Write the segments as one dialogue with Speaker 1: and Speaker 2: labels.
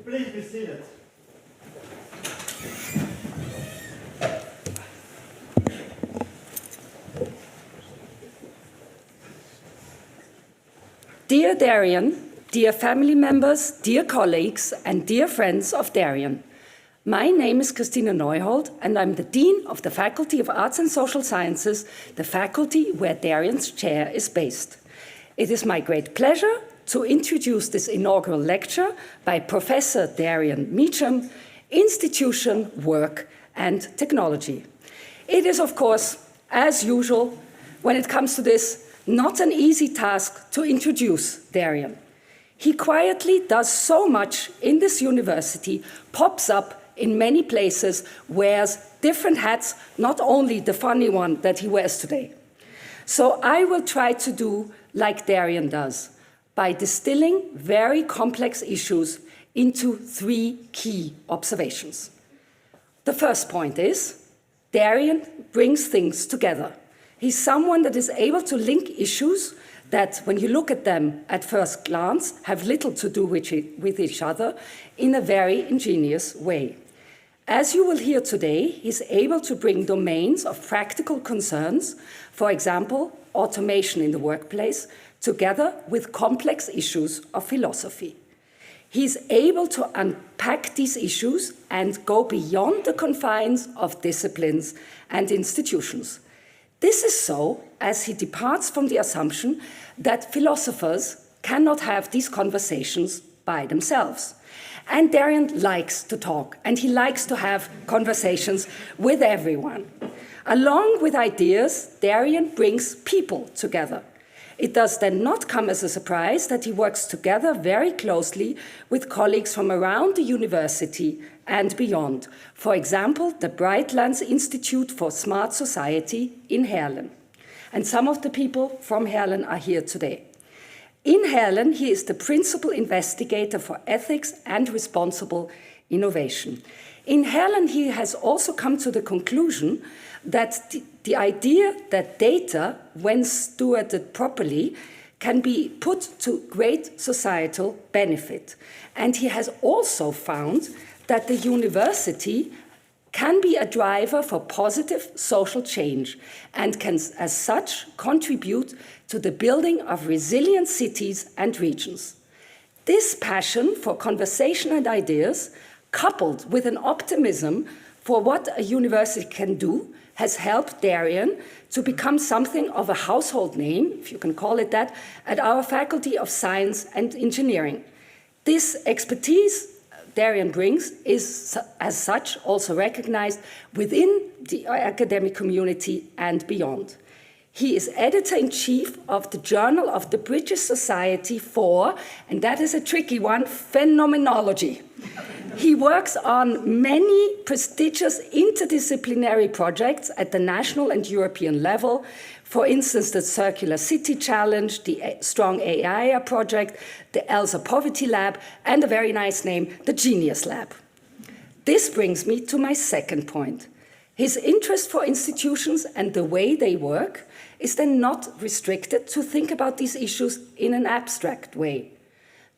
Speaker 1: Please be seated.
Speaker 2: Dear Darian, dear family members, dear colleagues, and dear friends of Darian, my name is Christina Neuhold, and I'm the Dean of the Faculty of Arts and Social Sciences, the faculty where Darian's chair is based. It is my great pleasure to introduce this inaugural lecture by Professor Darian Meacham, Institution, Work and Technology. It is, of course, as usual, when it comes to this, not an easy task to introduce Darian. He quietly does so much in this university, pops up in many places, wears different hats, not only the funny one that he wears today. So I will try to do like Darian does, by distilling very complex issues into 3 key observations. The first point is, Darian brings things together. He's someone that is able to link issues that, when you look at them at first glance, have little to do with each other in a very ingenious way. As you will hear today, he's able to bring domains of practical concerns, for example, automation in the workplace, together with complex issues of philosophy. He's able to unpack these issues and go beyond the confines of disciplines and institutions. This is so as he departs from the assumption that philosophers cannot have these conversations by themselves. And Darian likes to talk, and he likes to have conversations with everyone. Along with ideas, Darian brings people together. It does then not come as a surprise that he works together very closely with colleagues from around the university and beyond. For example, the Brightlands Institute for Smart Society in Heerlen. And some of the people from Heerlen are here today. In Heerlen, he is the principal investigator for ethics and responsible innovation. In Heerlen, he has also come to the conclusion that the idea that data, when stewarded properly, can be put to great societal benefit. And he has also found that the university can be a driver for positive social change and can, as such, contribute to the building of resilient cities and regions. This passion for conversation and ideas, coupled with an optimism for what a university can do, has helped Darian to become something of a household name, if you can call it that, at our Faculty of Science and Engineering. This expertise Darian brings is, as such, also recognized within the academic community and beyond. He is editor-in-chief of the Journal of the British Society for, and that is a tricky one, phenomenology. He works on many prestigious interdisciplinary projects at the national and European level. For instance, the Circular City Challenge, the Strong AI project, the ELSA Poverty Lab, and a very nice name, the Genius Lab. This brings me to my second point. His interest for institutions and the way they work is then not restricted to think about these issues in an abstract way.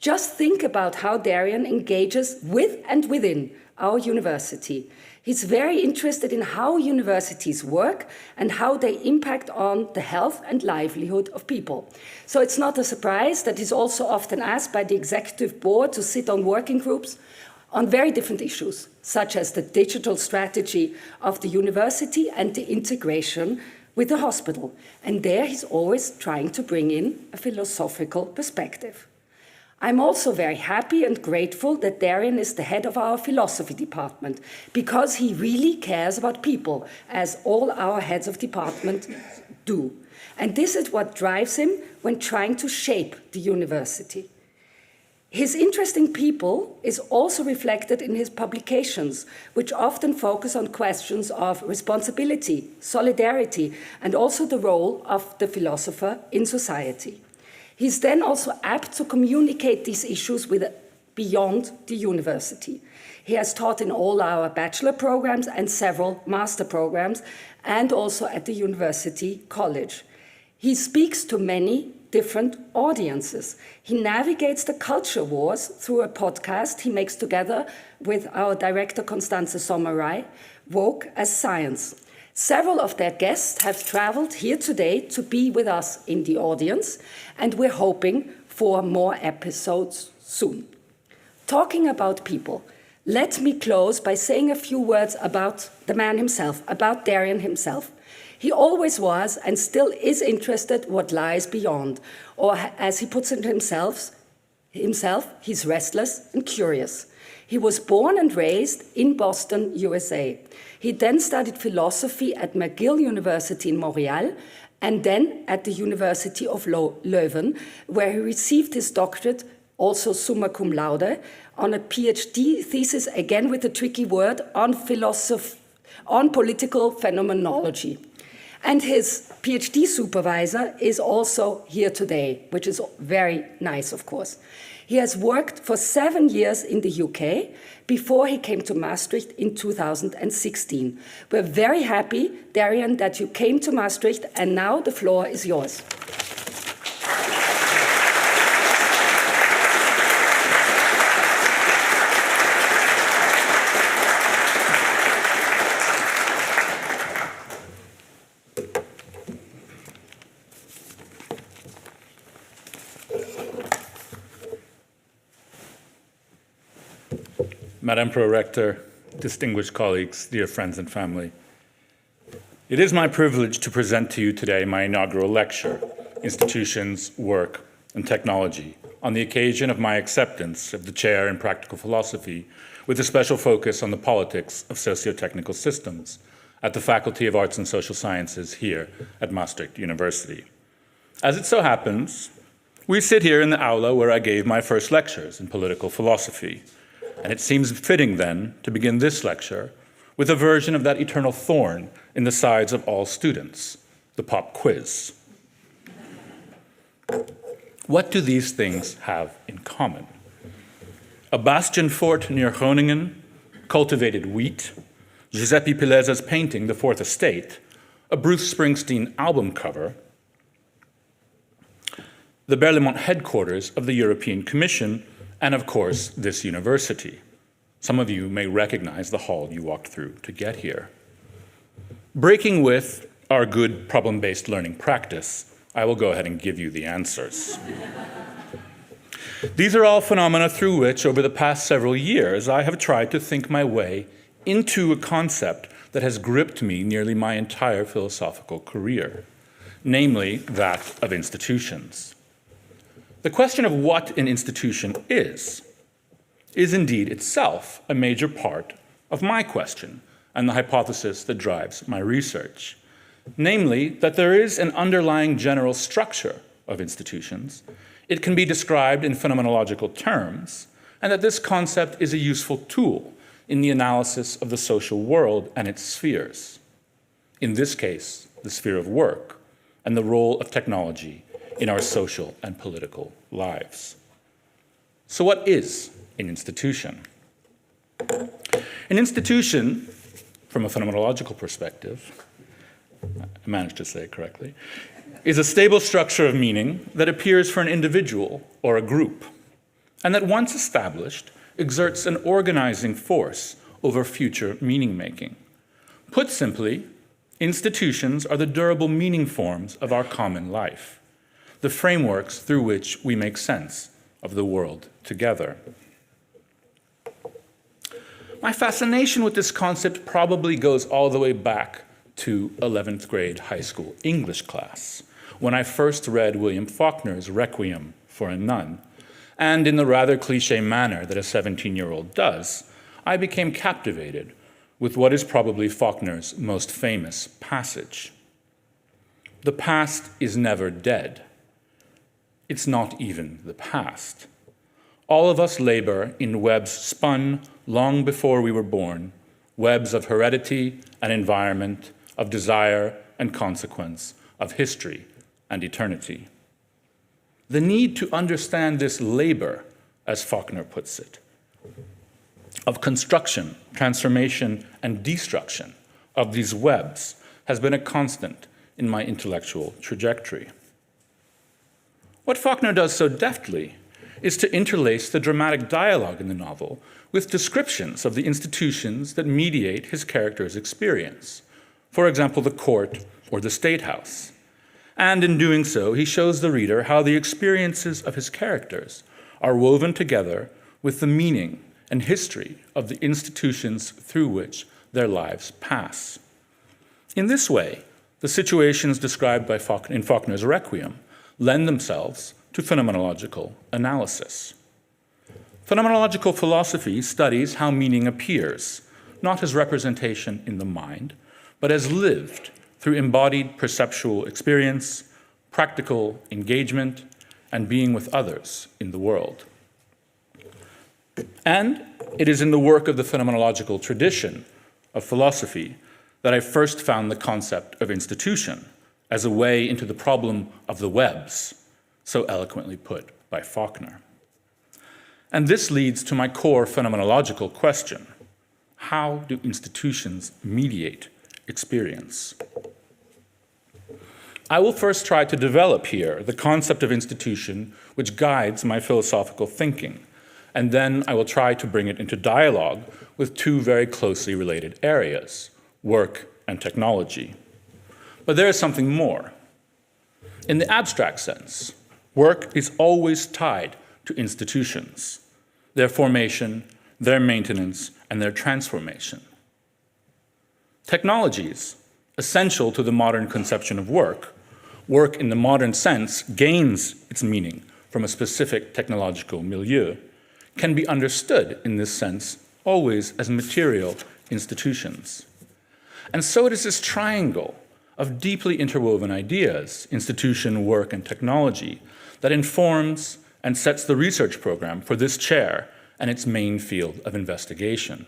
Speaker 2: Just think about how Darian engages with and within our university. He's very interested in how universities work and how they impact on the health and livelihood of people. So it's not a surprise that he's also often asked by the executive board to sit on working groups on very different issues, such as the digital strategy of the university and the integration with the hospital. And there he's always trying to bring in a philosophical perspective. I'm also very happy and grateful that Darian is the head of our philosophy department, because he really cares about people, as all our heads of department do. And this is what drives him when trying to shape the university. His interest in people is also reflected in his publications, which often focus on questions of responsibility, solidarity, and also the role of the philosopher in society. He's then also apt to communicate these issues beyond the university. He has taught in all our bachelor programs and several master programs, and also at the university college. He speaks to many different audiences. He navigates the culture wars through a podcast he makes together with our director Constanze Sommerei, Woke as Science. Several of their guests have traveled here today to be with us in the audience, and we're hoping for more episodes soon. Talking about people, let me close by saying a few words about the man himself, about Darian himself. He always was and still is interested what lies beyond, or as he puts it himself, he's restless and curious. He was born and raised in Boston, USA. He then studied philosophy at McGill University in Montreal and then at the University of Leuven, where he received his doctorate, also summa cum laude, on a PhD thesis, again with a tricky word, on political phenomenology. And his PhD supervisor is also here today, which is very nice, of course. He has worked for 7 years in the UK before he came to Maastricht in 2016. We're very happy, Darian, that you came to Maastricht, and now the floor is yours.
Speaker 1: Madame Pro-Rector, distinguished colleagues, dear friends and family. It is my privilege to present to you today my inaugural lecture, Institutions, Work, and Technology, on the occasion of my acceptance of the chair in practical philosophy with a special focus on the politics of socio-technical systems at the Faculty of Arts and Social Sciences here at Maastricht University. As it so happens, we sit here in the aula where I gave my first lectures in political philosophy. And it seems fitting, then, to begin this lecture with a version of that eternal thorn in the sides of all students, the pop quiz. What do these things have in common? A bastion fort near Groningen, cultivated wheat, Giuseppe Pileza's painting, The Fourth Estate, a Bruce Springsteen album cover, the Berlaymont headquarters of the European Commission, and of course, this university. Some of you may recognize the hall you walked through to get here. Breaking with our good problem-based learning practice, I will go ahead and give you the answers. These are all phenomena through which, over the past several years, I have tried to think my way into a concept that has gripped me nearly my entire philosophical career, namely that of institutions. The question of what an institution is indeed itself a major part of my question and the hypothesis that drives my research, namely that there is an underlying general structure of institutions. It can be described in phenomenological terms, and that this concept is a useful tool in the analysis of the social world and its spheres. In this case, the sphere of work and the role of technology in our social and political lives. So what is an institution? An institution, from a phenomenological perspective, I managed to say it correctly, is a stable structure of meaning that appears for an individual or a group, and that once established, exerts an organizing force over future meaning-making. Put simply, institutions are the durable meaning forms of our common life, the frameworks through which we make sense of the world together. My fascination with this concept probably goes all the way back to 11th grade high school English class, when I first read William Faulkner's Requiem for a Nun, and in the rather cliché manner that a 17-year-old does, I became captivated with what is probably Faulkner's most famous passage. The past is never dead. It's not even the past. All of us labor in webs spun long before we were born, webs of heredity and environment, of desire and consequence, of history and eternity. The need to understand this labor, as Faulkner puts it, of construction, transformation, and destruction of these webs has been a constant in my intellectual trajectory. What Faulkner does so deftly is to interlace the dramatic dialogue in the novel with descriptions of the institutions that mediate his character's experience, for example, the court or the state house. And in doing so, he shows the reader how the experiences of his characters are woven together with the meaning and history of the institutions through which their lives pass. In this way, the situations described in Faulkner's Requiem lend themselves to phenomenological analysis. Phenomenological philosophy studies how meaning appears, not as representation in the mind, but as lived through embodied perceptual experience, practical engagement, and being with others in the world. And it is in the work of the phenomenological tradition of philosophy that I first found the concept of institution as a way into the problem of the webs, so eloquently put by Faulkner. And this leads to my core phenomenological question: how do institutions mediate experience? I will first try to develop here the concept of institution which guides my philosophical thinking, and then I will try to bring it into dialogue with two very closely related areas: work and technology. But there is something more. In the abstract sense, work is always tied to institutions, their formation, their maintenance, and their transformation. Technologies, essential to the modern conception of work, work in the modern sense gains its meaning from a specific technological milieu, can be understood in this sense always as material institutions. And so it is this triangle of deeply interwoven ideas, institution, work, and technology, that informs and sets the research program for this chair and its main field of investigation: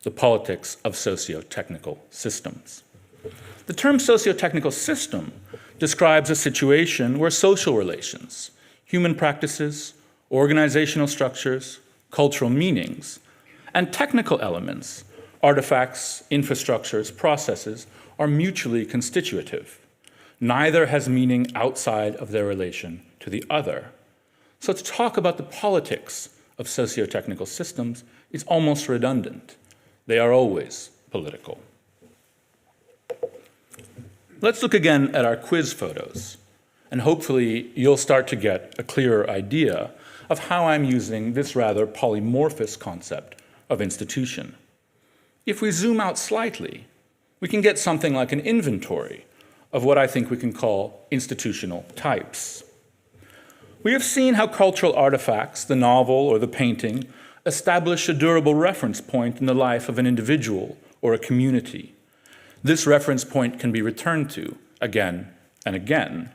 Speaker 1: the politics of socio-technical systems. The term socio-technical system describes a situation where social relations, human practices, organizational structures, cultural meanings, and technical elements, artifacts, infrastructures, processes, are mutually constitutive. Neither has meaning outside of their relation to the other. So to talk about the politics of socio-technical systems is almost redundant. They are always political. Let's look again at our quiz photos, and hopefully you'll start to get a clearer idea of how I'm using this rather polymorphous concept of institution. If we zoom out slightly, we can get something like an inventory of what I think we can call institutional types. We have seen how cultural artifacts, the novel or the painting, establish a durable reference point in the life of an individual or a community. This reference point can be returned to again and again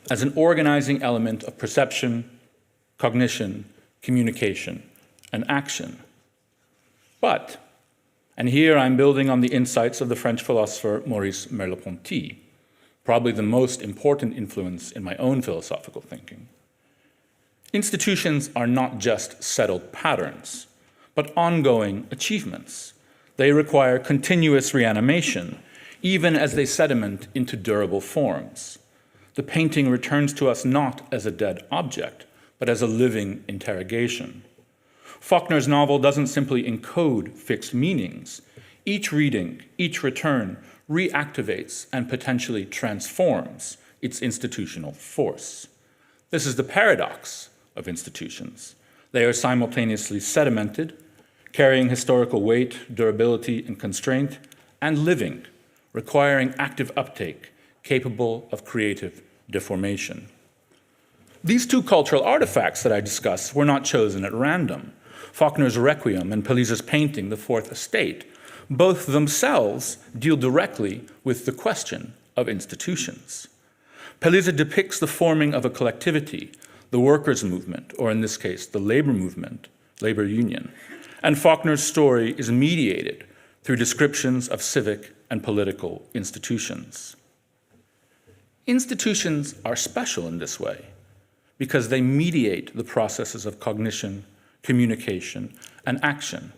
Speaker 1: as an organizing element of perception, cognition, communication, and action. But, and here I'm building on the insights of the French philosopher Maurice Merleau-Ponty, probably the most important influence in my own philosophical thinking. Institutions are not just settled patterns, but ongoing achievements. They require continuous reanimation, even as they sediment into durable forms. The painting returns to us not as a dead object, but as a living interrogation. Faulkner's novel doesn't simply encode fixed meanings. Each reading, each return, reactivates and potentially transforms its institutional force. This is the paradox of institutions. They are simultaneously sedimented, carrying historical weight, durability, and constraint, and living, requiring active uptake, capable of creative deformation. These two cultural artifacts that I discuss were not chosen at random. Faulkner's Requiem and Peliza's painting, The Fourth Estate, both themselves deal directly with the question of institutions. Peliza depicts the forming of a collectivity, the workers' movement, or in this case, the labor movement, labor union. And Faulkner's story is mediated through descriptions of civic and political institutions. Institutions are special in this way because they mediate the processes of cognition, communication, and action,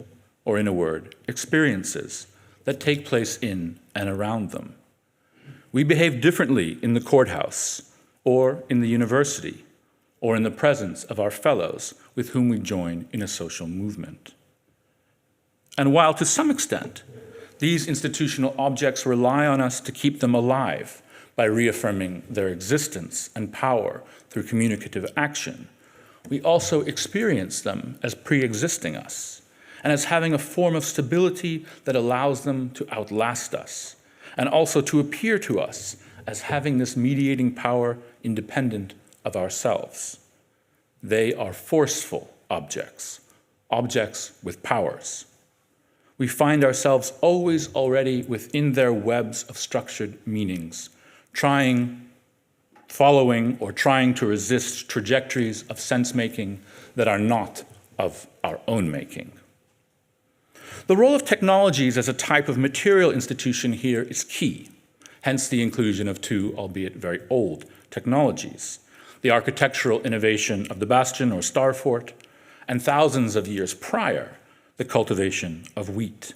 Speaker 1: or in a word, experiences that take place in and around them. We behave differently in the courthouse or in the university, or in the presence of our fellows with whom we join in a social movement. And while to some extent, these institutional objects rely on us to keep them alive by reaffirming their existence and power through communicative action, we also experience them as pre-existing us and as having a form of stability that allows them to outlast us, and also to appear to us as having this mediating power independent of ourselves. They are forceful objects, objects with powers. We find ourselves always already within their webs of structured meanings, following or trying to resist trajectories of sense-making that are not of our own making. The role of technologies as a type of material institution here is key, hence the inclusion of two, albeit very old, technologies: the architectural innovation of the bastion or star fort, and thousands of years prior, the cultivation of wheat.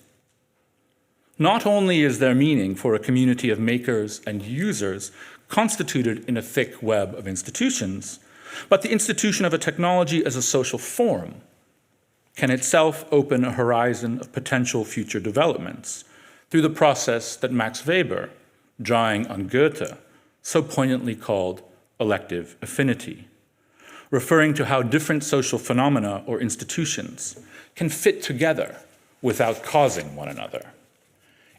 Speaker 1: Not only is there meaning for a community of makers and users constituted in a thick web of institutions, but the institution of a technology as a social form can itself open a horizon of potential future developments through the process that Max Weber, drawing on Goethe, so poignantly called elective affinity, referring to how different social phenomena or institutions can fit together without causing one another,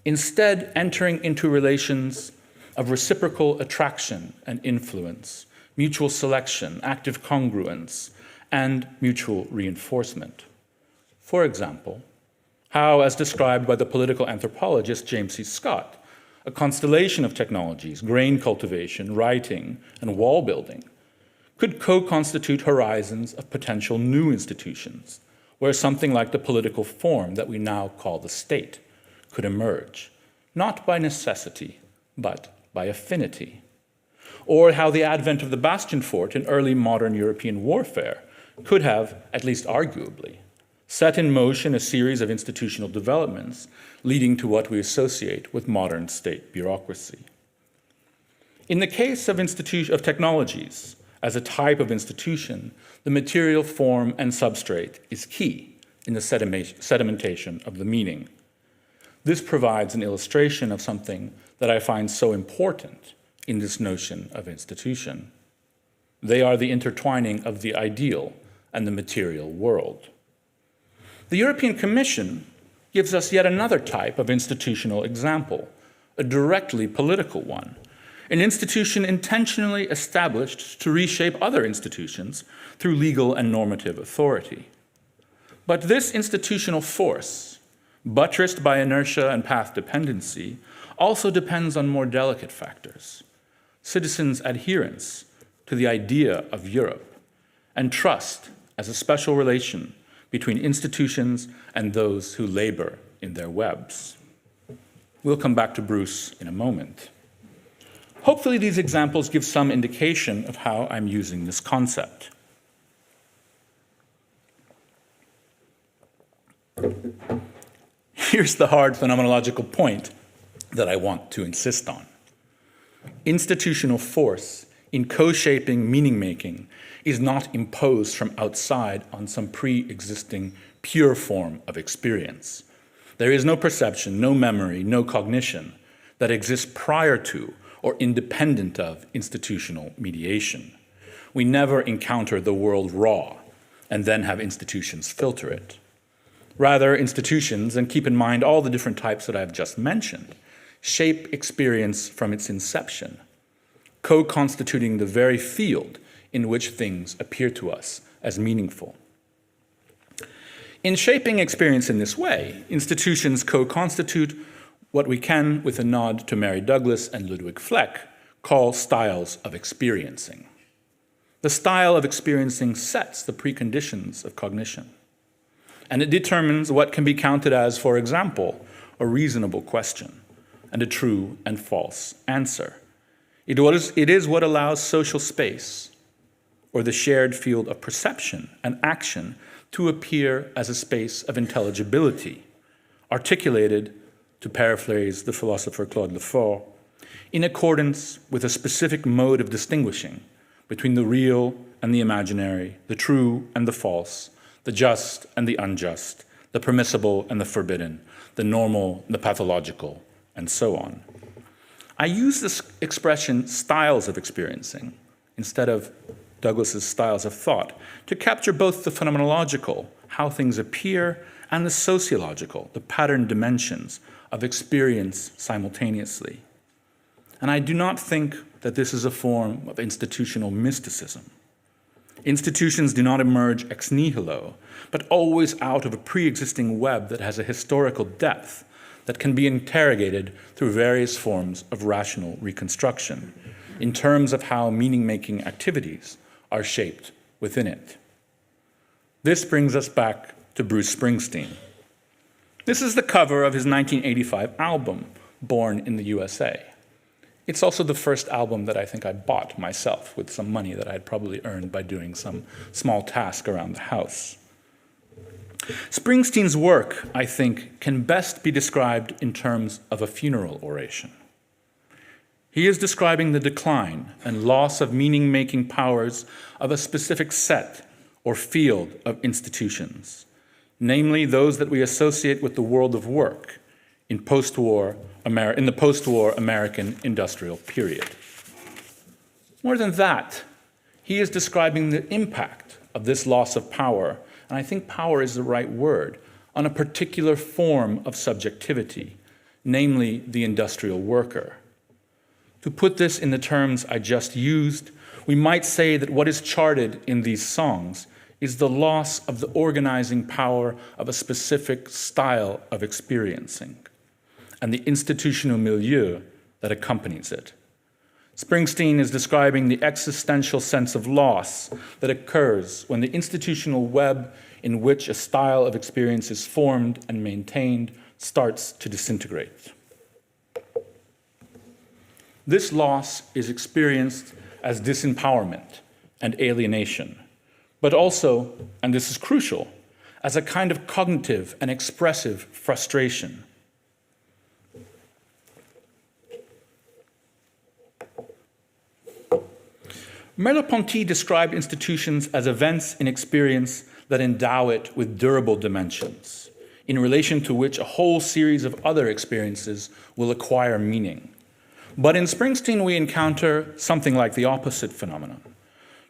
Speaker 1: instead entering into relations of reciprocal attraction and influence, mutual selection, active congruence, and mutual reinforcement. For example, how, as described by the political anthropologist James C. Scott, a constellation of technologies, grain cultivation, writing, and wall building, could co-constitute horizons of potential new institutions, where something like the political form that we now call the state could emerge, not by necessity, but by affinity. Or how the advent of the bastion fort in early modern European warfare could have, at least arguably, set in motion a series of institutional developments leading to what we associate with modern state bureaucracy. In the case of technologies, as a type of institution, the material form and substrate is key in the sedimentation of the meaning. This provides an illustration of something that I find so important in this notion of institution. They are the intertwining of the ideal and the material world. The European Commission gives us yet another type of institutional example, a directly political one, an institution intentionally established to reshape other institutions through legal and normative authority. But this institutional force, buttressed by inertia and path dependency, also depends on more delicate factors: citizens' adherence to the idea of Europe, and trust as a special relation between institutions and those who labor in their webs. We'll come back to Bruce in a moment. Hopefully these examples give some indication of how I'm using this concept. Here's the hard phenomenological point that I want to insist on. Institutional force in co-shaping meaning-making is not imposed from outside on some pre-existing pure form of experience. There is no perception, no memory, no cognition that exists prior to or independent of institutional mediation. We never encounter the world raw and then have institutions filter it. Rather, institutions, and keep in mind all the different types that I've just mentioned, shape experience from its inception, co-constituting the very field in which things appear to us as meaningful. In shaping experience in this way, institutions co-constitute what we can, with a nod to Mary Douglas and Ludwig Fleck, call styles of experiencing. The style of experiencing sets the preconditions of cognition, and it determines what can be counted as, for example, a reasonable question and a true and false answer. It is what allows social space, or the shared field of perception and action, to appear as a space of intelligibility, articulated, to paraphrase the philosopher Claude Lefort, in accordance with a specific mode of distinguishing between the real and the imaginary, the true and the false, the just and the unjust, the permissible and the forbidden, the normal and the pathological, and so on. I use this expression styles of experiencing instead of Douglas's styles of thought to capture both the phenomenological, how things appear, and the sociological, the pattern dimensions of experience simultaneously. And I do not think that this is a form of institutional mysticism. Institutions do not emerge ex nihilo, but always out of a pre-existing web that has a historical depth that can be interrogated through various forms of rational reconstruction in terms of how meaning-making activities are shaped within it. This brings us back to Bruce Springsteen. This is the cover of his 1985 album, Born in the USA. It's also the first album that I think I bought myself with some money that I had probably earned by doing some small task around the house. Springsteen's work, I think, can best be described in terms of a funeral oration. He is describing the decline and loss of meaning-making powers of a specific set or field of institutions, namely those that we associate with the world of work in the post-war American industrial period. More than that, he is describing the impact of this loss of power, and I think power is the right word, on a particular form of subjectivity, namely the industrial worker. To put this in the terms I just used, we might say that what is charted in these songs is the loss of the organizing power of a specific style of experiencing and the institutional milieu that accompanies it. Springsteen is describing the existential sense of loss that occurs when the institutional web in which a style of experience is formed and maintained starts to disintegrate. This loss is experienced as disempowerment and alienation, but also, and this is crucial, as a kind of cognitive and expressive frustration. Merleau-Ponty described institutions as events in experience that endow it with durable dimensions, in relation to which a whole series of other experiences will acquire meaning. But in Springsteen, we encounter something like the opposite phenomenon.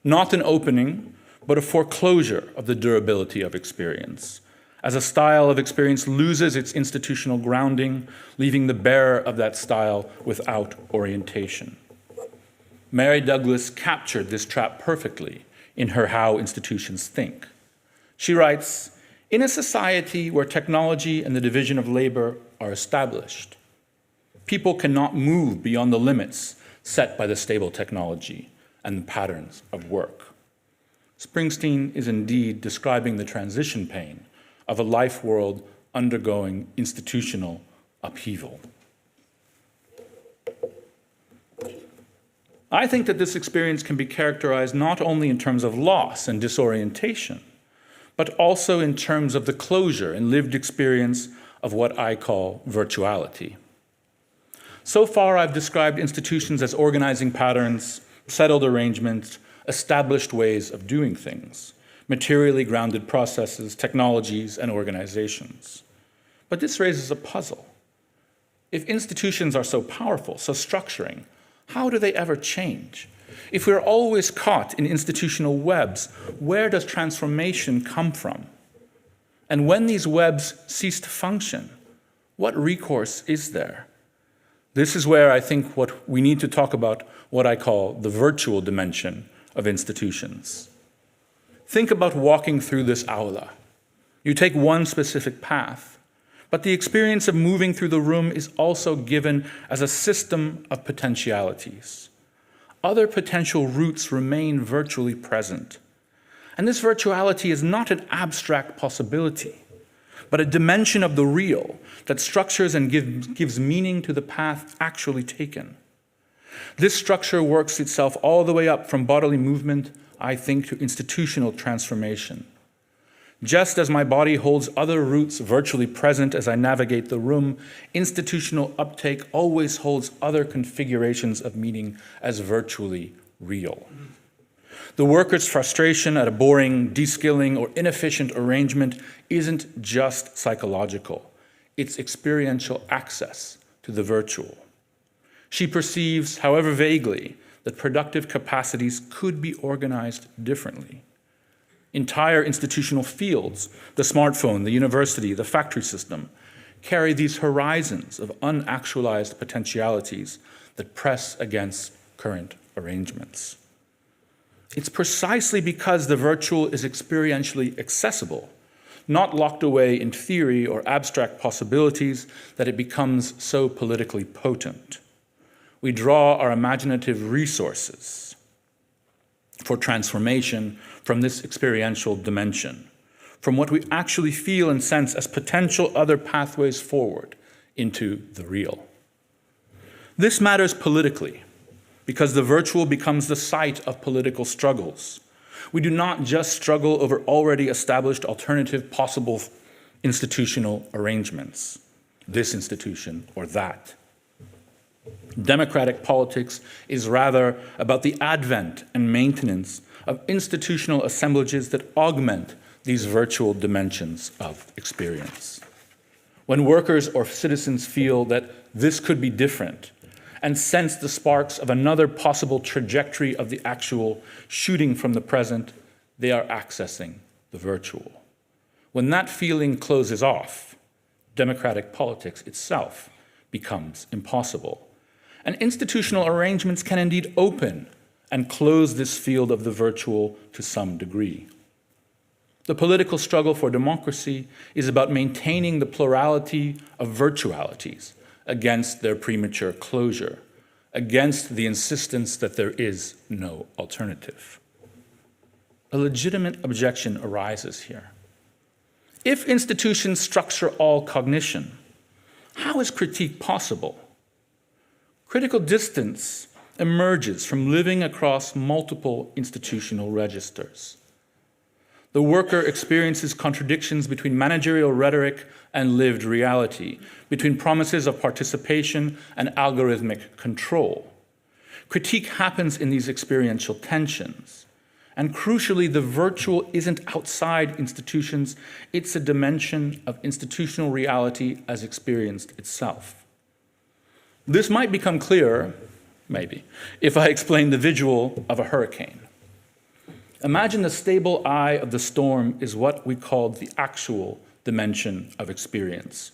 Speaker 1: Not an opening, but a foreclosure of the durability of experience, as a style of experience loses its institutional grounding, leaving the bearer of that style without orientation. Mary Douglas captured this trap perfectly in her How Institutions Think. She writes, "In a society where technology and the division of labor are established, people cannot move beyond the limits set by the stable technology and the patterns of work." Springsteen is indeed describing the transition pain of a life world undergoing institutional upheaval. I think that this experience can be characterized not only in terms of loss and disorientation, but also in terms of the closure and lived experience of what I call virtuality. So far, I've described institutions as organizing patterns, settled arrangements, established ways of doing things, materially grounded processes, technologies, and organizations. But this raises a puzzle. If institutions are so powerful, so structuring, how do they ever change? If we're always caught in institutional webs, where does transformation come from? And when these webs cease to function, what recourse is there? This is where I think what we need to talk about what I call the virtual dimension of institutions. Think about walking through this aula. You take one specific path, but the experience of moving through the room is also given as a system of potentialities. Other potential routes remain virtually present. And this virtuality is not an abstract possibility, but a dimension of the real that structures and gives meaning to the path actually taken. This structure works itself all the way up from bodily movement, I think, to institutional transformation. Just as my body holds other roots virtually present as I navigate the room, institutional uptake always holds other configurations of meaning as virtually real. The worker's frustration at a boring, de-skilling, or inefficient arrangement isn't just psychological. It's experiential access to the virtual. She perceives, however vaguely, that productive capacities could be organized differently. Entire institutional fields, the smartphone, the university, the factory system, carry these horizons of unactualized potentialities that press against current arrangements. It's precisely because the virtual is experientially accessible, not locked away in theory or abstract possibilities, that it becomes so politically potent. We draw our imaginative resources for transformation from this experiential dimension, from what we actually feel and sense as potential other pathways forward into the real. This matters politically, because the virtual becomes the site of political struggles. We do not just struggle over already established alternative possible institutional arrangements, this institution or that. Democratic politics is rather about the advent and maintenance of institutional assemblages that augment these virtual dimensions of experience. When workers or citizens feel that this could be different and sense the sparks of another possible trajectory of the actual shooting from the present, they are accessing the virtual. When that feeling closes off, democratic politics itself becomes impossible. And institutional arrangements can indeed open and close this field of the virtual to some degree. The political struggle for democracy is about maintaining the plurality of virtualities against their premature closure, against the insistence that there is no alternative. A legitimate objection arises here. If institutions structure all cognition, how is critique possible? Critical distance emerges from living across multiple institutional registers. The worker experiences contradictions between managerial rhetoric and lived reality, between promises of participation and algorithmic control. Critique happens in these experiential tensions. And crucially, the virtual isn't outside institutions, it's a dimension of institutional reality as experienced itself. This might become clearer, maybe, if I explain the visual of a hurricane. Imagine the stable eye of the storm is what we call the actual dimension of experience.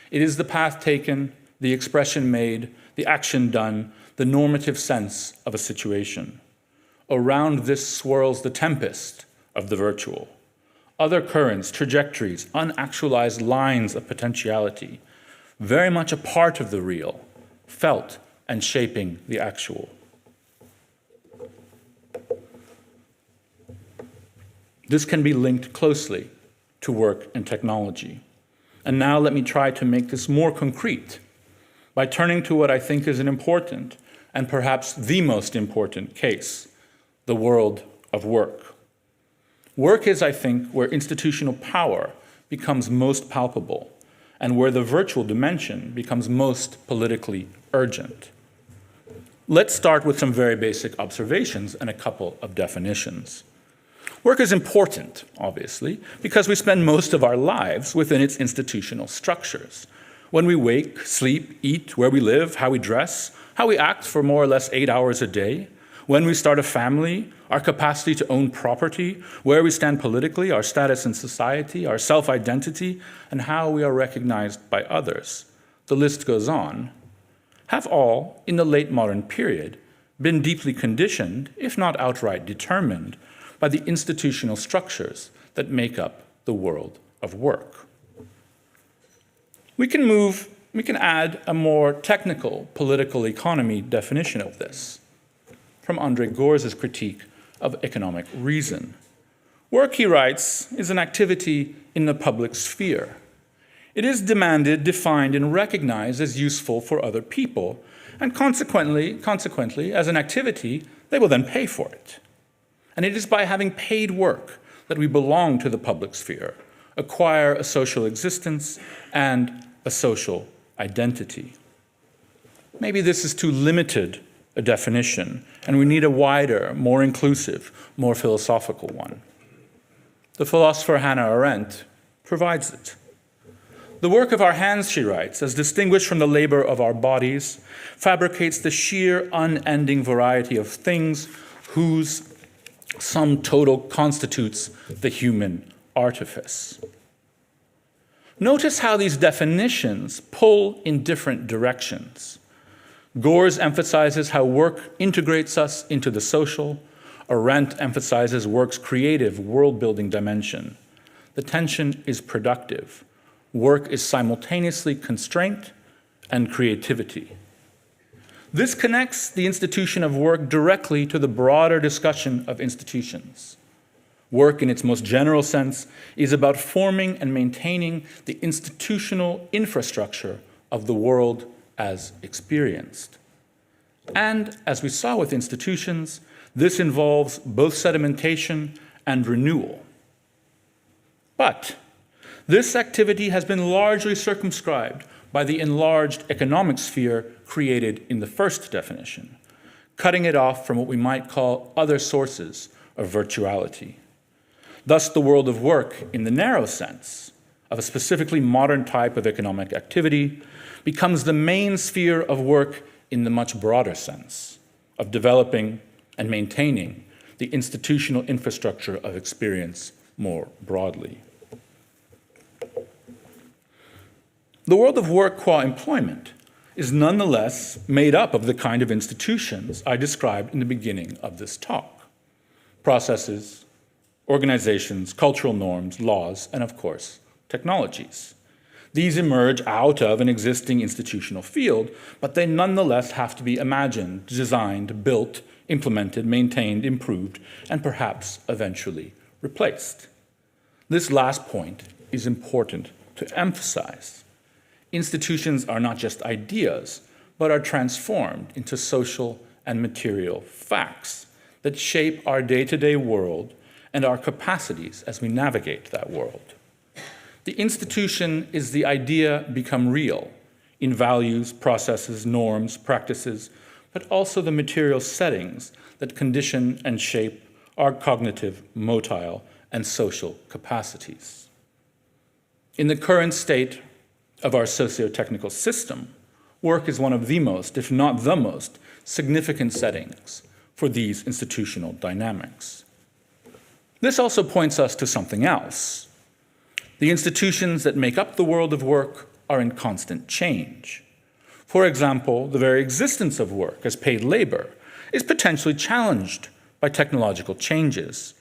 Speaker 1: It is the path taken, the expression made, the action done, the normative sense of a situation. Around this swirls the tempest of the virtual. Other currents, trajectories, unactualized lines of potentiality, very much a part of the real, felt and shaping the actual. This can be linked closely to work and technology. And now let me try to make this more concrete by turning to what I think is an important and perhaps the most important case, the world of work. Work is, I think, where institutional power becomes most palpable and where the virtual dimension becomes most politically urgent. Let's start with some very basic observations and a couple of definitions. Work is important, obviously, because we spend most of our lives within its institutional structures. When we wake, sleep, eat, where we live, how we dress, how we act for more or less 8 hours a day, when we start a family, our capacity to own property, where we stand politically, our status in society, our self-identity, and how we are recognized by others. The list goes on. Have all, in the late modern period, been deeply conditioned, if not outright determined, by the institutional structures that make up the world of work. We can add a more technical political economy definition of this from Andre Gorze's critique of economic reason. Work, he writes, is an activity in the public sphere. It is demanded, defined, and recognized as useful for other people, and consequently, as an activity, they will then pay for it. And it is by having paid work that we belong to the public sphere, acquire a social existence and a social identity. Maybe this is too limited a definition, and we need a wider, more inclusive, more philosophical one. The philosopher Hannah Arendt provides it. The work of our hands, she writes, as distinguished from the labor of our bodies, fabricates the sheer, unending variety of things whose sum total constitutes the human artifice. Notice how these definitions pull in different directions. Gores emphasizes how work integrates us into the social. Arendt emphasizes work's creative, world-building dimension. The tension is productive. Work is simultaneously constraint and creativity. This connects the institution of work directly to the broader discussion of institutions. Work, in its most general sense, is about forming and maintaining the institutional infrastructure of the world as experienced. And, as we saw with institutions, this involves both sedimentation and renewal. But this activity has been largely circumscribed by the enlarged economic sphere created in the first definition, cutting it off from what we might call other sources of virtuality. Thus, the world of work, in the narrow sense of a specifically modern type of economic activity, becomes the main sphere of work in the much broader sense of developing and maintaining the institutional infrastructure of experience more broadly. The world of work qua employment is nonetheless made up of the kind of institutions I described in the beginning of this talk: processes, organizations, cultural norms, laws, and of course, technologies. These emerge out of an existing institutional field, but they nonetheless have to be imagined, designed, built, implemented, maintained, improved, and perhaps eventually replaced. This last point is important to emphasize. Institutions are not just ideas, but are transformed into social and material facts that shape our day-to-day world and our capacities as we navigate that world. The institution is the idea become real in values, processes, norms, practices, but also the material settings that condition and shape our cognitive, motile, and social capacities. In the current state of our socio-technical system, work is one of the most, if not the most, significant settings for these institutional dynamics. This also points us to something else. The institutions that make up the world of work are in constant change. For example, the very existence of work as paid labor is potentially challenged by technological changes.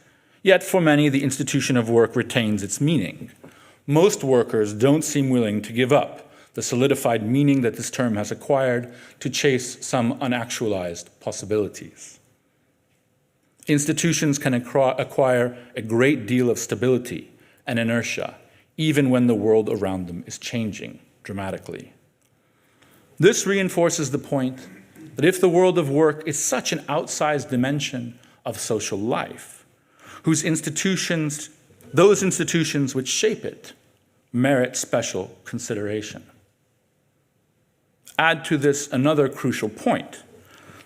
Speaker 1: Yet for many, the institution of work retains its meaning. Most workers don't seem willing to give up the solidified meaning that this term has acquired to chase some unactualized possibilities. Institutions can acquire a great deal of stability and inertia, even when the world around them is changing dramatically. This reinforces the point that if the world of work is such an outsized dimension of social life, those institutions which shape it merit special consideration. Add to this another crucial point.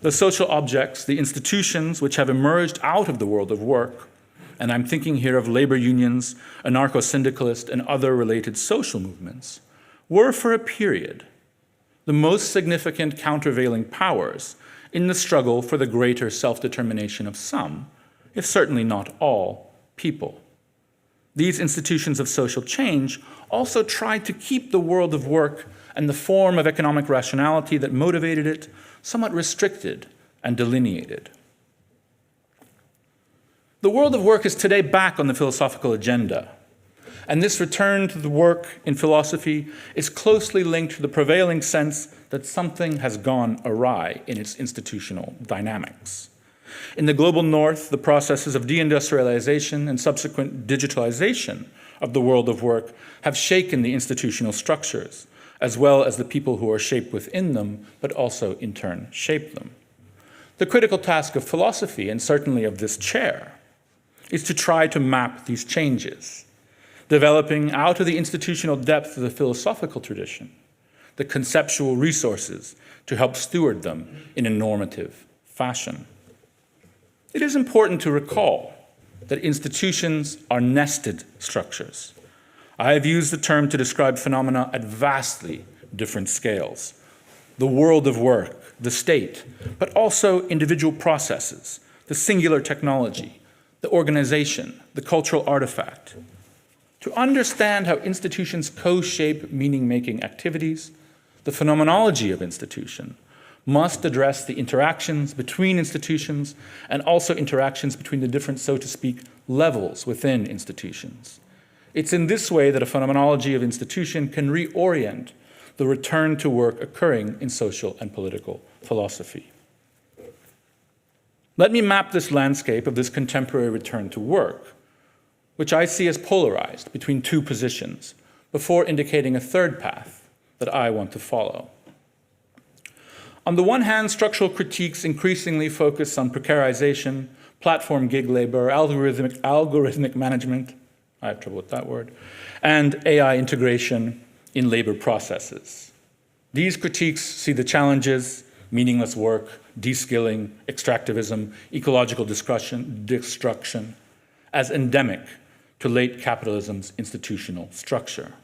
Speaker 1: The social objects, the institutions which have emerged out of the world of work, and I'm thinking here of labor unions, anarcho-syndicalist, and other related social movements, were for a period the most significant countervailing powers in the struggle for the greater self-determination of some, if certainly not all, people. These institutions of social change also tried to keep the world of work and the form of economic rationality that motivated it somewhat restricted and delineated. The world of work is today back on the philosophical agenda, and this return to the work in philosophy is closely linked to the prevailing sense that something has gone awry in its institutional dynamics. In the global north, the processes of deindustrialization and subsequent digitalization of the world of work have shaken the institutional structures, as well as the people who are shaped within them, but also in turn shape them. The critical task of philosophy, and certainly of this chair, is to try to map these changes, developing out of the institutional depth of the philosophical tradition the conceptual resources to help steward them in a normative fashion. It is important to recall that institutions are nested structures. I have used the term to describe phenomena at vastly different scales. The world of work, the state, but also individual processes, the singular technology, the organization, the cultural artifact. To understand how institutions co-shape meaning-making activities, the phenomenology of institution must address the interactions between institutions and also interactions between the different, so to speak, levels within institutions. It's in this way that a phenomenology of institution can reorient the return to work occurring in social and political philosophy. Let me map this landscape of this contemporary return to work, which I see as polarized between two positions, before indicating a third path that I want to follow. On the one hand, structural critiques increasingly focus on precarization, platform gig labor, algorithmic management, I have trouble with that word, and AI integration in labor processes. These critiques see the challenges, meaningless work, de-skilling, extractivism, ecological destruction, as endemic to late capitalism's institutional structure.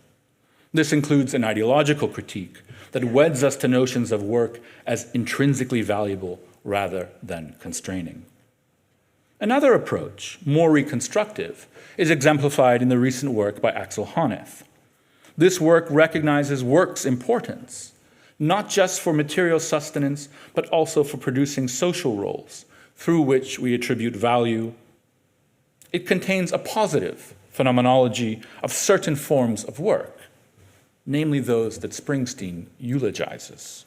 Speaker 1: This includes an ideological critique that weds us to notions of work as intrinsically valuable rather than constraining. Another approach, more reconstructive, is exemplified in the recent work by Axel Honneth. This work recognizes work's importance, not just for material sustenance, but also for producing social roles through which we attribute value. It contains a positive phenomenology of certain forms of work, namely those that Springsteen eulogizes.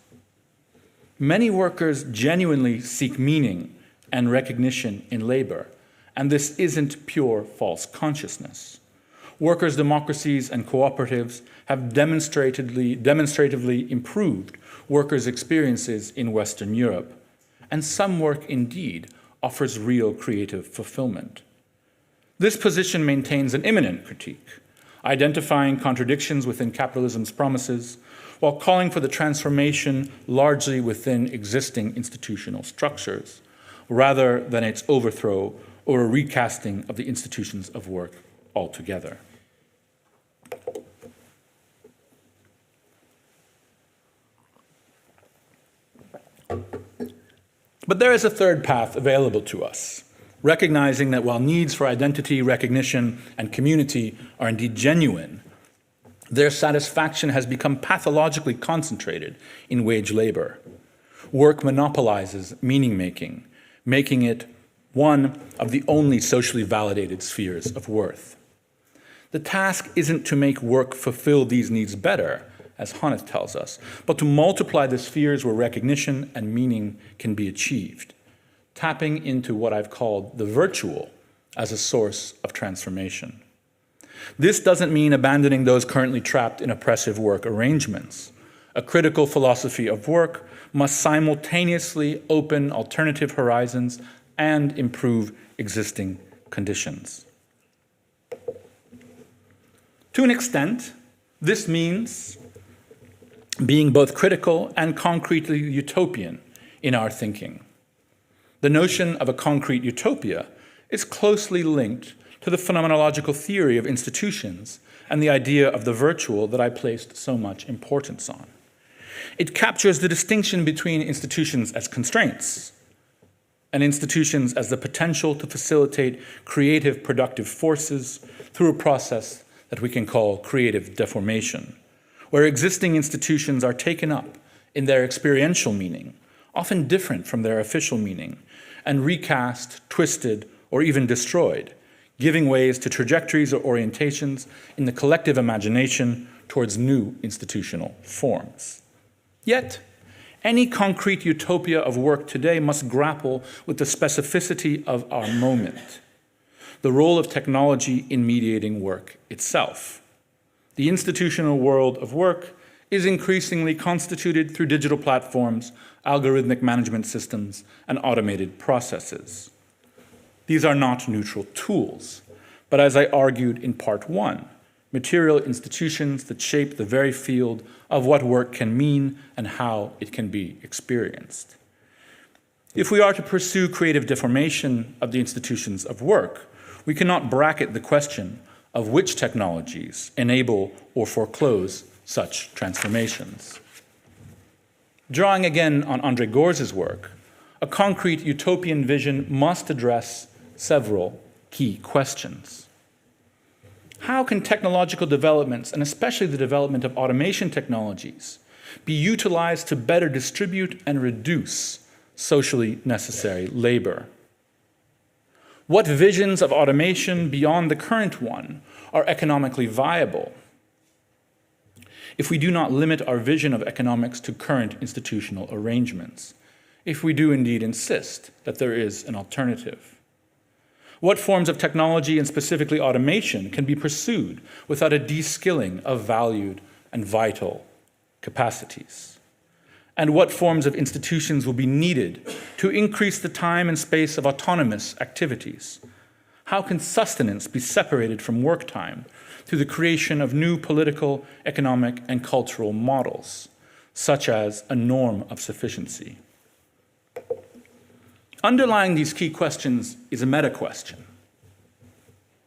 Speaker 1: Many workers genuinely seek meaning and recognition in labor, and this isn't pure false consciousness. Workers' democracies and cooperatives have demonstratively improved workers' experiences in Western Europe, and some work indeed offers real creative fulfillment. This position maintains an immanent critique, identifying contradictions within capitalism's promises, while calling for the transformation largely within existing institutional structures, rather than its overthrow or a recasting of the institutions of work altogether. But there is a third path available to us, recognizing that while needs for identity, recognition, and community are indeed genuine, their satisfaction has become pathologically concentrated in wage labor. Work monopolizes meaning-making, making it one of the only socially validated spheres of worth. The task isn't to make work fulfill these needs better, as Honneth tells us, but to multiply the spheres where recognition and meaning can be achieved, tapping into what I've called the virtual as a source of transformation. This doesn't mean abandoning those currently trapped in oppressive work arrangements. A critical philosophy of work must simultaneously open alternative horizons and improve existing conditions. To an extent, this means being both critical and concretely utopian in our thinking. The notion of a concrete utopia is closely linked to the phenomenological theory of institutions and the idea of the virtual that I placed so much importance on. It captures the distinction between institutions as constraints and institutions as the potential to facilitate creative, productive forces through a process that we can call creative deformation, where existing institutions are taken up in their experiential meaning, often different from their official meaning, and recast, twisted, or even destroyed, giving ways to trajectories or orientations in the collective imagination towards new institutional forms. Yet, any concrete utopia of work today must grapple with the specificity of our moment, the role of technology in mediating work itself. The institutional world of work is increasingly constituted through digital platforms, algorithmic management systems, and automated processes. These are not neutral tools, but as I argued in part 1, material institutions that shape the very field of what work can mean and how it can be experienced. If we are to pursue creative deformation of the institutions of work, we cannot bracket the question of which technologies enable or foreclose such transformations. Drawing again on André Gorz' work, a concrete utopian vision must address several key questions. How can technological developments, and especially the development of automation technologies, be utilized to better distribute and reduce socially necessary labor? What visions of automation beyond the current one are economically viable? If we do not limit our vision of economics to current institutional arrangements, if we do indeed insist that there is an alternative. What forms of technology, and specifically automation, can be pursued without a de-skilling of valued and vital capacities? And what forms of institutions will be needed to increase the time and space of autonomous activities? How can sustenance be separated from work time through the creation of new political, economic, and cultural models, such as a norm of sufficiency? Underlying these key questions is a meta-question.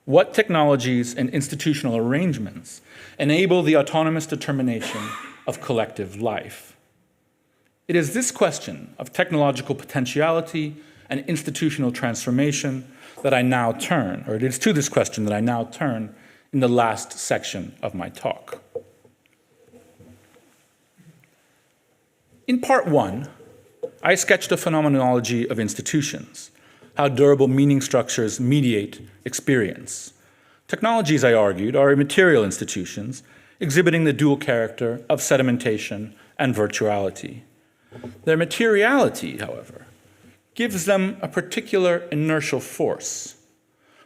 Speaker 1: What technologies and institutional arrangements enable the autonomous determination of collective life? It is this question of technological potentiality and institutional transformation that I now turn, or it is to this question that I now turn in the last section of my talk. In part 1, I sketched a phenomenology of institutions, how durable meaning structures mediate experience. Technologies, I argued, are immaterial institutions exhibiting the dual character of sedimentation and virtuality. Their materiality, however, gives them a particular inertial force.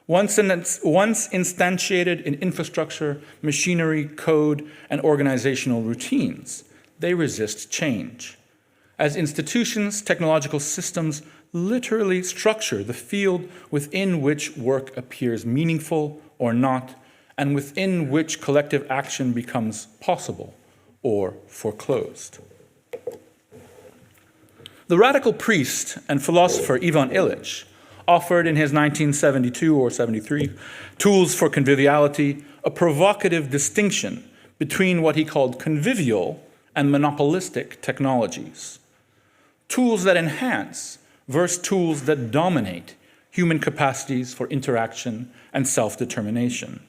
Speaker 1: Once instantiated in infrastructure, machinery, code, and organizational routines, they resist change. As institutions, technological systems literally structure the field within which work appears meaningful or not, and within which collective action becomes possible or foreclosed. The radical priest and philosopher Ivan Illich offered in his 1972 or 73 Tools for Conviviality a provocative distinction between what he called convivial and monopolistic technologies. Tools that enhance versus tools that dominate human capacities for interaction and self-determination.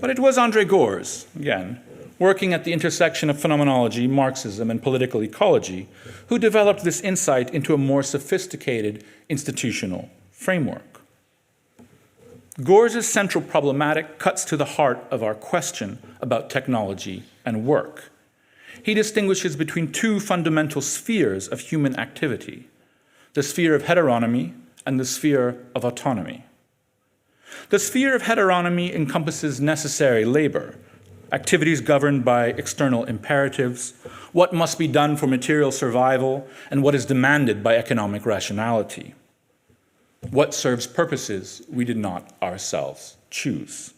Speaker 1: But it was André Gorz, again, working at the intersection of phenomenology, Marxism, and political ecology, who developed this insight into a more sophisticated institutional framework. Gorz's central problematic cuts to the heart of our question about technology and work. He distinguishes between two fundamental spheres of human activity, the sphere of heteronomy and the sphere of autonomy. The sphere of heteronomy encompasses necessary labor, activities governed by external imperatives, what must be done for material survival, and what is demanded by economic rationality. What serves purposes we did not ourselves choose.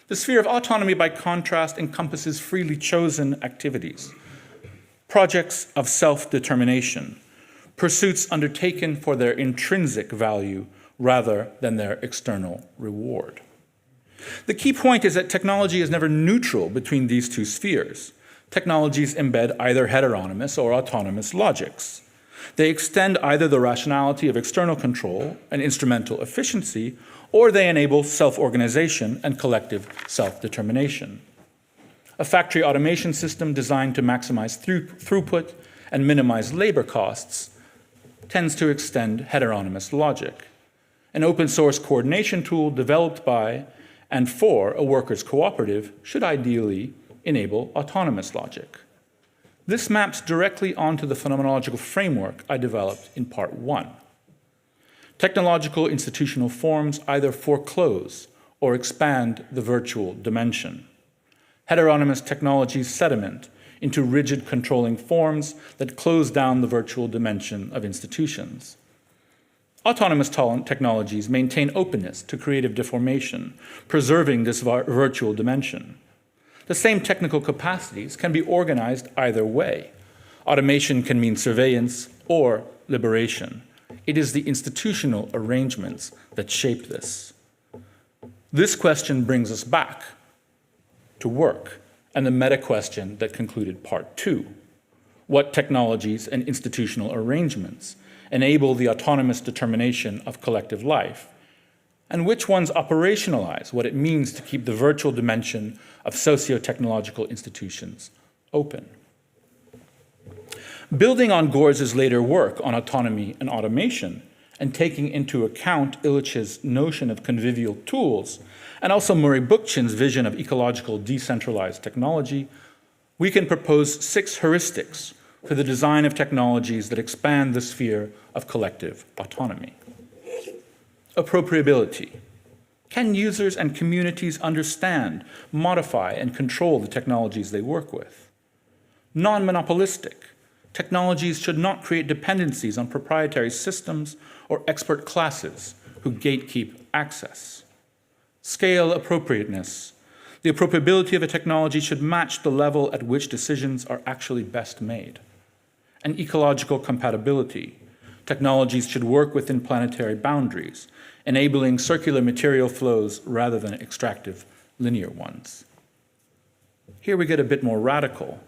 Speaker 1: The sphere of autonomy, by contrast, encompasses freely chosen activities, projects of self-determination, pursuits undertaken for their intrinsic value rather than their external reward. The key point is that technology is never neutral between these two spheres. Technologies embed either heteronomous or autonomous logics. They extend either the rationality of external control and instrumental efficiency, or they enable self-organization and collective self-determination. A factory automation system designed to maximize throughput and minimize labor costs tends to extend heteronomous logic. An open source coordination tool developed by and for a workers' cooperative should ideally enable autonomous logic. This maps directly onto the phenomenological framework I developed in part 1. Technological institutional forms either foreclose or expand the virtual dimension. Heteronomous technologies sediment into rigid controlling forms that close down the virtual dimension of institutions. Autonomous technologies maintain openness to creative deformation, preserving this virtual dimension. The same technical capacities can be organized either way. Automation can mean surveillance or liberation. It is the institutional arrangements that shape this. This question brings us back to work and the meta question that concluded part 2. What technologies and institutional arrangements enable the autonomous determination of collective life, and which ones operationalize what it means to keep the virtual dimension of socio-technological institutions open? Building on Gorez's later work on autonomy and automation, and taking into account Illich's notion of convivial tools, and also Murray Bookchin's vision of ecological decentralized technology, we can propose 6 heuristics for the design of technologies that expand the sphere of collective autonomy. Appropriability. Can users and communities understand, modify, and control the technologies they work with? Non-monopolistic. Technologies should not create dependencies on proprietary systems or expert classes who gatekeep access. Scale appropriateness. The appropriability of a technology should match the level at which decisions are actually best made. And ecological compatibility. Technologies should work within planetary boundaries, enabling circular material flows rather than extractive linear ones. Here we get a bit more radical.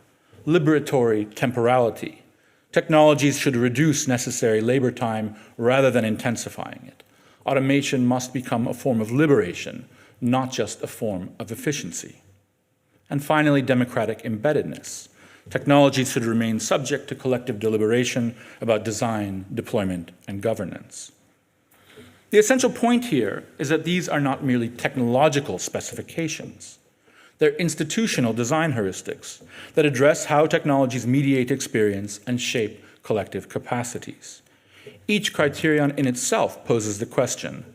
Speaker 1: Liberatory temporality. Technologies should reduce necessary labor time rather than intensifying it. Automation must become a form of liberation, not just a form of efficiency. And finally, democratic embeddedness. Technologies should remain subject to collective deliberation about design, deployment, and governance. The essential point here is that these are not merely technological specifications. They're institutional design heuristics that address how technologies mediate experience and shape collective capacities. Each criterion in itself poses the question,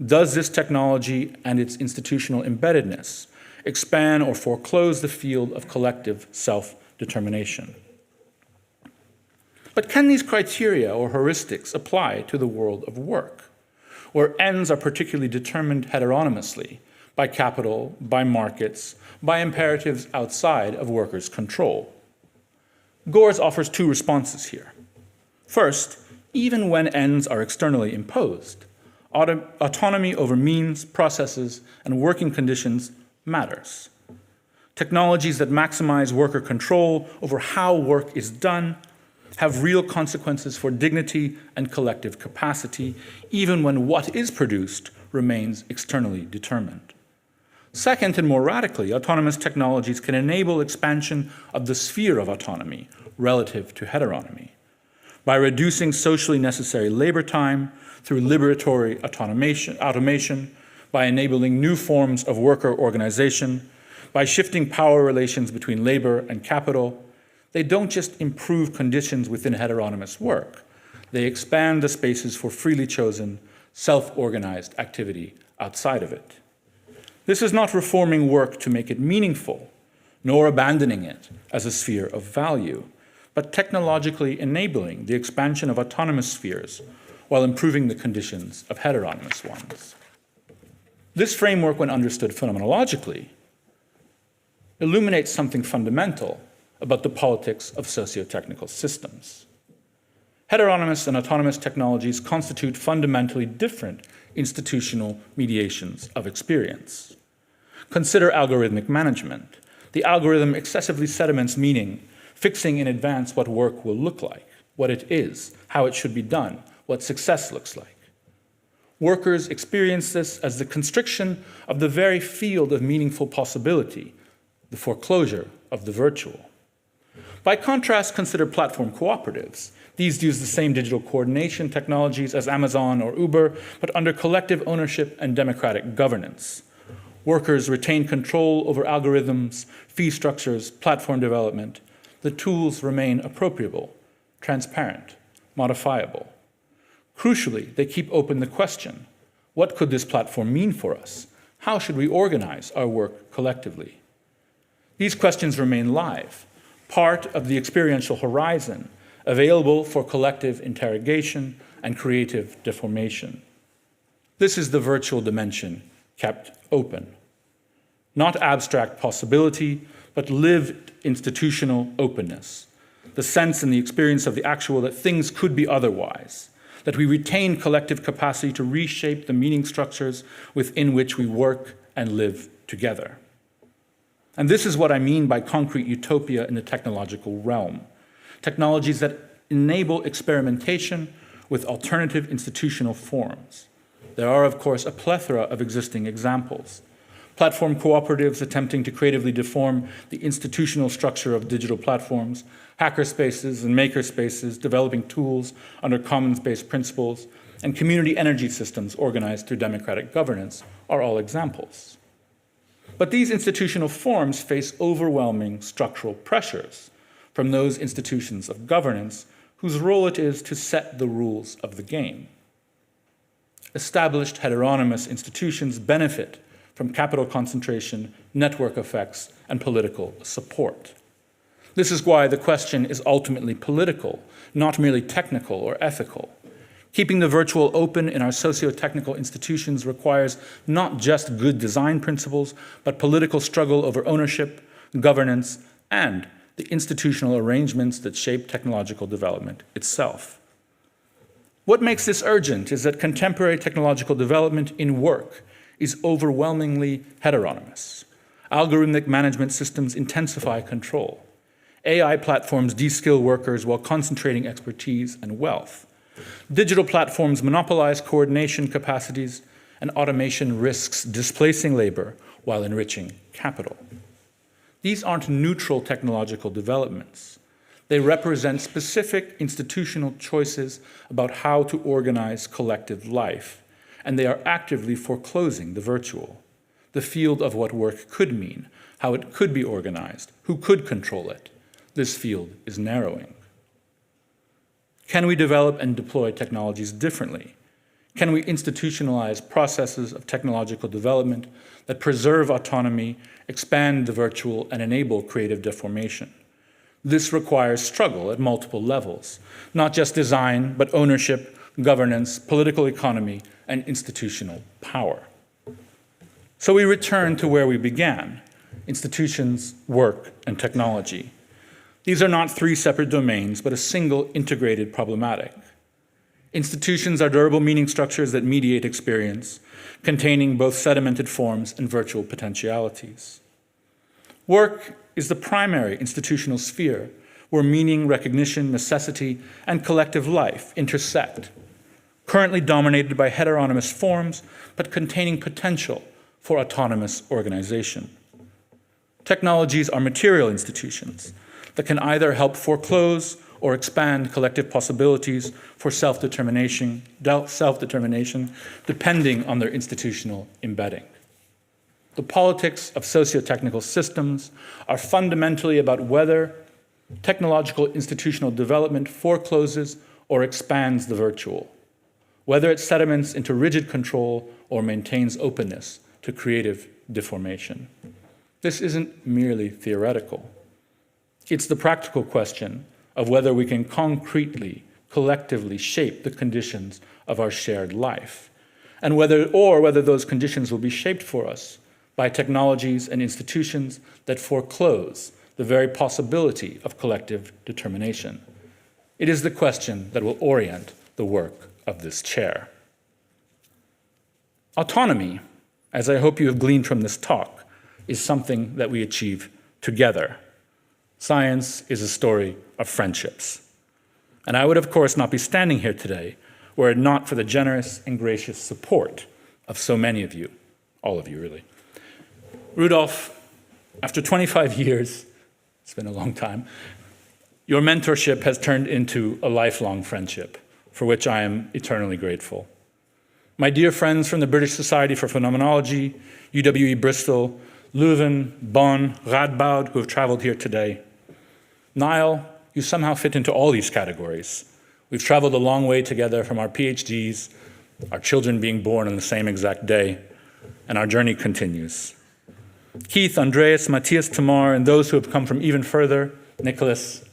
Speaker 1: does this technology and its institutional embeddedness expand or foreclose the field of collective self-determination? But can these criteria or heuristics apply to the world of work, where ends are particularly determined heteronomously by capital, by markets, by imperatives outside of workers' control? Gorez offers 2 responses here. First, even when ends are externally imposed, autonomy over means, processes, and working conditions matters. Technologies that maximize worker control over how work is done have real consequences for dignity and collective capacity, even when what is produced remains externally determined. Second, and more radically, autonomous technologies can enable expansion of the sphere of autonomy relative to heteronomy. By reducing socially necessary labor time through liberatory automation, by enabling new forms of worker organization, by shifting power relations between labor and capital, they don't just improve conditions within heteronomous work, they expand the spaces for freely chosen, self-organized activity outside of it. This is not reforming work to make it meaningful, nor abandoning it as a sphere of value, but technologically enabling the expansion of autonomous spheres while improving the conditions of heteronomous ones. This framework, when understood phenomenologically, illuminates something fundamental about the politics of socio-technical systems. Heteronomous and autonomous technologies constitute fundamentally different institutional mediations of experience. Consider algorithmic management. The algorithm excessively sediments meaning, fixing in advance what work will look like, what it is, how it should be done, what success looks like. Workers experience this as the constriction of the very field of meaningful possibility, the foreclosure of the virtual. By contrast, consider platform cooperatives. These use the same digital coordination technologies as Amazon or Uber, but under collective ownership and democratic governance. Workers retain control over algorithms, fee structures, platform development. The tools remain appropriable, transparent, modifiable. Crucially, they keep open the question, what could this platform mean for us? How should we organize our work collectively? These questions remain live, part of the experiential horizon, available for collective interrogation, and creative deformation. This is the virtual dimension kept open. Not abstract possibility, but lived institutional openness. The sense and the experience of the actual that things could be otherwise, that we retain collective capacity to reshape the meaning structures within which we work and live together. And this is what I mean by concrete utopia in the technological realm. Technologies that enable experimentation with alternative institutional forms. There are, of course, a plethora of existing examples. Platform cooperatives attempting to creatively deform the institutional structure of digital platforms, hacker spaces and maker spaces developing tools under commons-based principles, and community energy systems organized through democratic governance are all examples. But these institutional forms face overwhelming structural pressures from those institutions of governance whose role it is to set the rules of the game. Established heteronymous institutions benefit from capital concentration, network effects, and political support. This is why the question is ultimately political, not merely technical or ethical. Keeping the virtual open in our socio-technical institutions requires not just good design principles, but political struggle over ownership, governance, and the institutional arrangements that shape technological development itself. What makes this urgent is that contemporary technological development in work is overwhelmingly heteronymous. Algorithmic management systems intensify control. AI platforms de-skill workers while concentrating expertise and wealth. Digital platforms monopolize coordination capacities, and automation risks displacing labor while enriching capital. These aren't neutral technological developments. They represent specific institutional choices about how to organize collective life, and they are actively foreclosing the virtual, the field of what work could mean, how it could be organized, who could control it. This field is narrowing. Can we develop and deploy technologies differently? Can we institutionalize processes of technological development that preserve autonomy, expand the virtual, and enable creative deformation? This requires struggle at multiple levels, not just design, but ownership, governance, political economy, and institutional power. So we return to where we began: institutions, work, and technology. These are not three separate domains, but a single integrated problematic. Institutions are durable meaning structures that mediate experience, containing both sedimented forms and virtual potentialities. Work is the primary institutional sphere where meaning, recognition, necessity, and collective life intersect, currently dominated by heteronymous forms, but containing potential for autonomous organization. Technologies are material institutions that can either help foreclose or expand collective possibilities for self-determination, depending on their institutional embedding. The politics of socio-technical systems are fundamentally about whether technological institutional development forecloses or expands the virtual, whether it sediments into rigid control or maintains openness to creative deformation. This isn't merely theoretical. It's the practical question of whether we can concretely, collectively shape the conditions of our shared life, and whether those conditions will be shaped for us by technologies and institutions that foreclose the very possibility of collective determination. It is the question that will orient the work of this chair. Autonomy, as I hope you have gleaned from this talk, is something that we achieve together. Science is a story of friendships. And I would, of course, not be standing here today were it not for the generous and gracious support of so many of you, all of you, really. Rudolf, after 25 years, it's been a long time, your mentorship has turned into a lifelong friendship, for which I am eternally grateful. My dear friends from the British Society for Phenomenology, UWE Bristol, Leuven, Bonn, Radboud, who have traveled here today. Niall, you somehow fit into all these categories. We've traveled a long way together from our PhDs, our children being born on the same exact day, and our journey continues. Keith, Andreas, Matthias, Tamar, and those who have come from even further, Nicholas,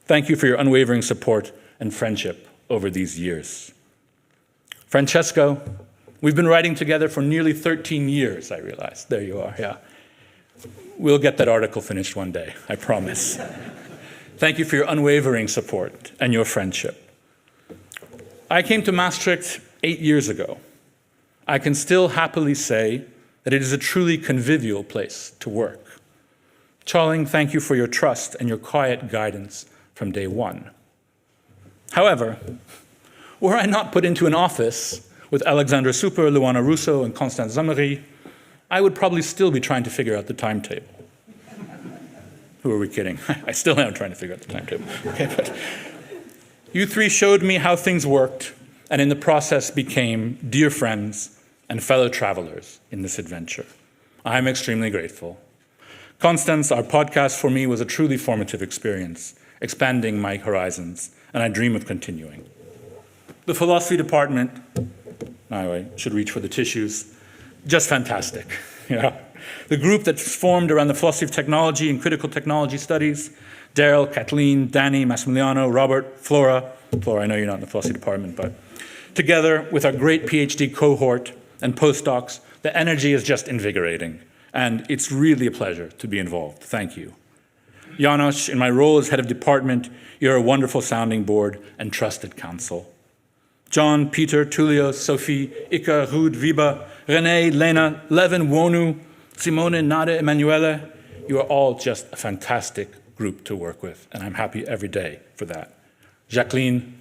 Speaker 1: thank you for your unwavering support and friendship over these years. Francesco, we've been writing together for nearly 13 years, I realize. There you are, yeah. We'll get that article finished one day, I promise. Thank you for your unwavering support and your friendship. I came to Maastricht 8 years ago. I can still happily say that it is a truly convivial place to work. Charling, thank you for your trust and your quiet guidance from day one. However, were I not put into an office with Alexandra Super, Luana Russo, and Constance Zammery, I would probably still be trying to figure out the timetable. Who are we kidding? I still am trying to figure out the timetable. Okay, but you three showed me how things worked, and in the process became dear friends and fellow travelers in this adventure. I am extremely grateful. Constance, our podcast for me was a truly formative experience, expanding my horizons, and I dream of continuing. The philosophy department, I should reach for the tissues, just fantastic. Yeah. The group that's formed around the philosophy of technology and critical technology studies, Daryl, Kathleen, Danny, Massimiliano, Robert, Flora, I know you're not in the philosophy department, but together with our great PhD cohort and postdocs, the energy is just invigorating, and it's really a pleasure to be involved. Thank you. Janos, in my role as head of department, you're a wonderful sounding board and trusted counsel. John, Peter, Tullio, Sophie, Ika, Ruud, Viba, René, Lena, Levin, Wonu, Simone, Nade, Emanuele, you are all just a fantastic group to work with, and I'm happy every day for that. Jacqueline,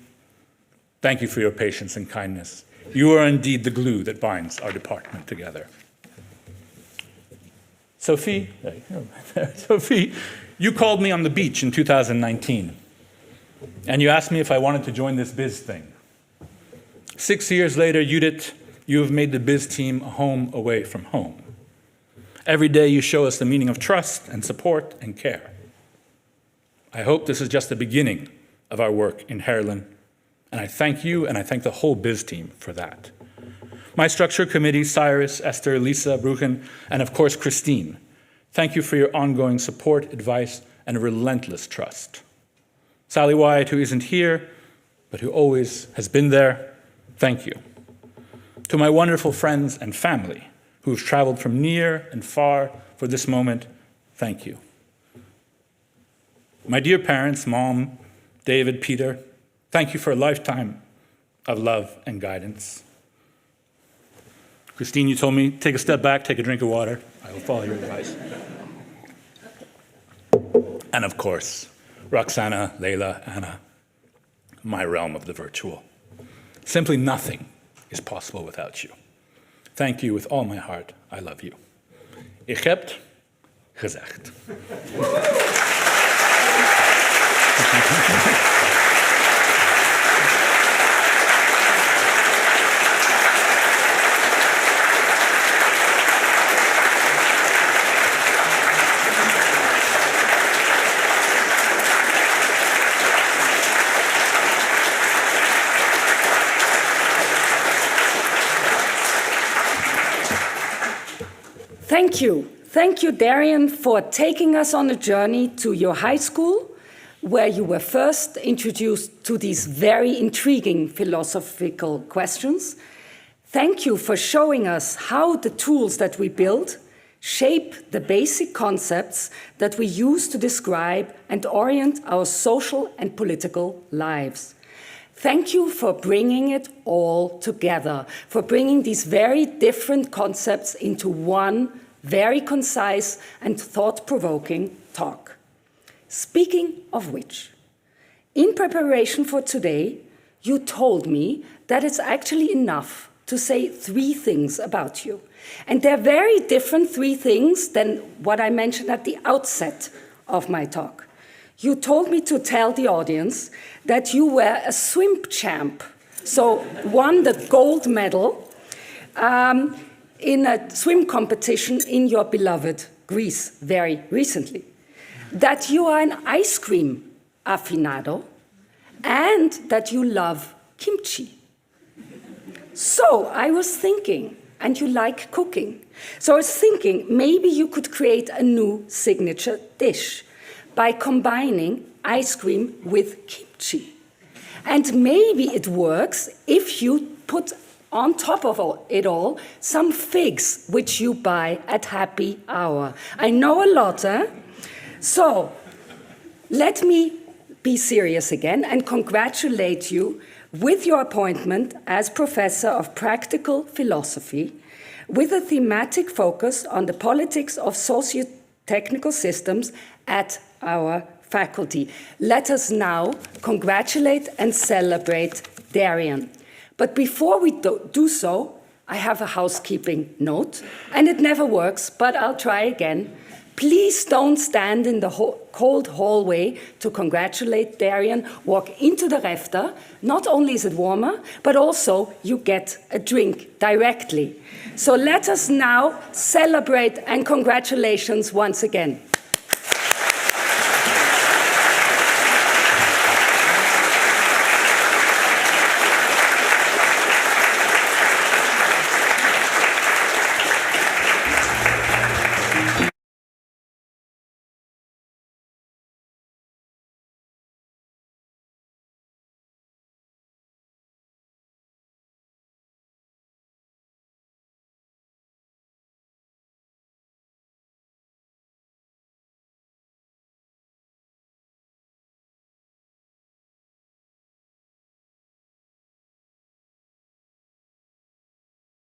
Speaker 1: thank you for your patience and kindness. You are indeed the glue that binds our department together. Sophie, you called me on the beach in 2019, and you asked me if I wanted to join this biz thing. 6 years later, Judith, you have made the biz team a home away from home. Every day you show us the meaning of trust and support and care. I hope this is just the beginning of our work in Herlin, and I thank you and I thank the whole biz team for that. My structure committee, Cyrus, Esther, Lisa, Bruchen, and of course Christine, thank you for your ongoing support, advice, and relentless trust. Sally Wyatt, who isn't here, but who always has been there, thank you. To my wonderful friends and family who've traveled from near and far for this moment, thank you. My dear parents, Mom, David, Peter, thank you for a lifetime of love and guidance. Christine, you told me, take a step back, take a drink of water. I will follow your advice. And of course, Roxana, Leila, Anna, my realm of the virtual. Simply nothing is possible without you. Thank you with all my heart. I love you. Ich hebt gezegd.
Speaker 2: Thank you. Thank you, Darian, for taking us on a journey to your high school, where you were first introduced to these very intriguing philosophical questions. Thank you for showing us how the tools that we build shape the basic concepts that we use to describe and orient our social and political lives. Thank you for bringing it all together, for bringing these very different concepts into one very concise and thought-provoking talk. Speaking of which, in preparation for today, you told me that it's actually enough to say 3 things about you. And they're very different 3 things than what I mentioned at the outset of my talk. You told me to tell the audience that you were a swim champ, so won the gold medal in a swim competition in your beloved Greece very recently. That you are an ice cream aficionado, and that you love kimchi. So I was thinking, and you like cooking, so I was thinking maybe you could create a new signature dish by combining ice cream with kimchi. And maybe it works if you put on top of it all some figs, which you buy at happy hour. I know a lot, eh? So, let me be serious again and congratulate you with your appointment as Professor of Practical Philosophy with a thematic focus on the politics of socio-technical systems at our faculty. Let us now congratulate and celebrate Darian. But before we do so, I have a housekeeping note, and it never works, but I'll try again. Please don't stand in the cold hallway to congratulate Darian. Walk into the Refter. Not only is it warmer, but also you get a drink directly. So let us now celebrate and congratulations once again.